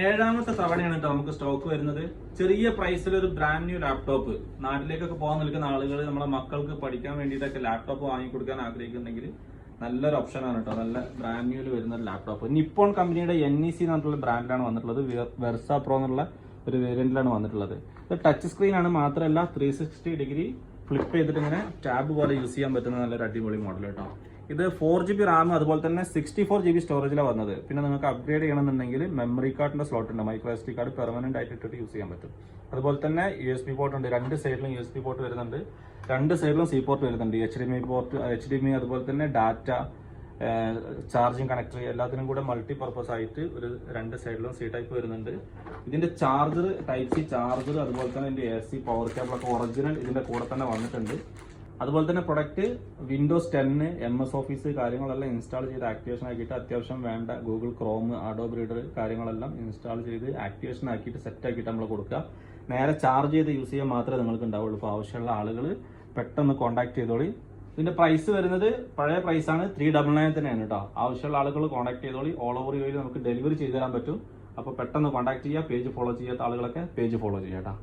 ഏഴാമത്തെ തവണയാണ് കേട്ടോ നമുക്ക് സ്റ്റോക്ക് വരുന്നത്. ചെറിയ പ്രൈസിൽ ഒരു ബ്രാൻഡ് ന്യൂ ലാപ്ടോപ്പ്. നാട്ടിലേക്കൊക്കെ പോകാൻ നിൽക്കുന്ന ആളുകൾ നമ്മളെ മക്കൾക്ക് പഠിക്കാൻ വേണ്ടിയിട്ടൊക്കെ ലാപ്ടോപ്പ് വാങ്ങിക്കൊടുക്കാൻ ആഗ്രഹിക്കുന്നുണ്ടെങ്കിൽ നല്ലൊരു ഓപ്ഷനാണ് കേട്ടോ. നല്ല ബ്രാൻഡ് ന്യൂല് വരുന്ന ഒരു ലാപ്ടോപ്പ്. നിപ്പോൺ കമ്പനിയുടെ NEC എന്ന് പറഞ്ഞിട്ടുള്ള ബ്രാൻഡിലാണ് വന്നിട്ടുള്ളത്. വെർസ പ്രോ എന്നുള്ള ഒരു വേരിയന്റിലാണ് വന്നിട്ടുള്ളത്. ഇത് ടച്ച് സ്ക്രീൻ ആണ്, മാത്രമല്ല 360 ഡിഗ്രി ഫ്ലിപ്പ് ചെയ്തിട്ട് ഇങ്ങനെ ടാബ് പോലെ യൂസ് ചെയ്യാൻ പറ്റുന്ന നല്ലൊരു അടിപൊളി മോഡൽ കേട്ടോ. ഇത് 4GB റാം, അതുപോലെ തന്നെ 64GB സ്റ്റോറേജിലാണ് വന്നത്. പിന്നെ നിങ്ങൾക്ക് അപ്ഗ്രേഡ് ചെയ്യണമെന്നുണ്ടെങ്കിൽ മെമ്മറി കാർഡിന്റെ സ്ലോട്ട് ഉണ്ട്. മൈക്രോ SD കാർഡ് പെർമനന്റ് ആയിട്ട് ഇട്ടിട്ട് യൂസ് ചെയ്യാൻ പറ്റും. അതുപോലെ തന്നെ USB പോർട്ട് ഉണ്ട്. രണ്ട് സൈഡിലും USB പോർട്ട് വരുന്നുണ്ട്. രണ്ട് സൈഡിലും C പോർട്ട് വരുന്നുണ്ട്. HDMI പോർട്ട്, HDMI, അതുപോലെ തന്നെ ഡാറ്റ, ചാർജിങ് കണക്ടർ, എല്ലാത്തിനും കൂടെ മൾട്ടി പർപ്പസ് ആയിട്ട് ഒരു രണ്ട് സൈഡിലും C ടൈപ്പ് വരുന്നുണ്ട്. ഇതിന്റെ ചാർജർ, ടൈപ്പ് C ചാർജർ, അതുപോലെ തന്നെ ഇതിന്റെ AC പവർ കേബിൾ ഒക്കെ ഒറിജിനൽ ഇതിന്റെ കൂടെ തന്നെ വന്നിട്ടുണ്ട്. അതുപോലെ തന്നെ പ്രൊഡക്റ്റ് Windows 10, MS ഓഫീസ് കാര്യങ്ങളെല്ലാം ഇൻസ്റ്റാൾ ചെയ്ത് ആക്ടിവേഷൻ ആക്കിയിട്ട് അത്യാവശ്യം വേണ്ട ഗൂഗിൾ ക്രോം, അഡോബ് റീഡർ കാര്യങ്ങളെല്ലാം ഇൻസ്റ്റാൾ ചെയ്ത് ആക്ടിവേഷൻ ആക്കിയിട്ട് സെറ്റ് ആക്കിയിട്ട് നമ്മൾ കൊടുക്കുക. നേരെ ചാർജ് ചെയ്ത് യൂസ് ചെയ്യാൻ മാത്രമേ നിങ്ങൾക്ക് ഉണ്ടാവുള്ളൂ. അപ്പോൾ ആവശ്യമുള്ള ആളുകൾ പെട്ടെന്ന് കോൺടാക്ട് ചെയ്തോളി. ഇതിന്റെ പ്രൈസ് വരുന്നത് പഴയ പ്രൈസാണ്, 399 തന്നെയാണ് കേട്ടോ. ആവശ്യമുള്ള ആളുകൾ കോൺടാക്ട് ചെയ്തോളി. ഓൾ ഓവർ യു നമുക്ക് ഡെലിവറി ചെയ്തു തരാൻ പറ്റും. അപ്പോൾ പെട്ടെന്ന് കോൺടാക്ട് ചെയ്യുക. പേജ് ഫോളോ ചെയ്യാത്ത ആളുകളൊക്കെ പേജ് ഫോളോ ചെയ്യാം കേട്ടോ.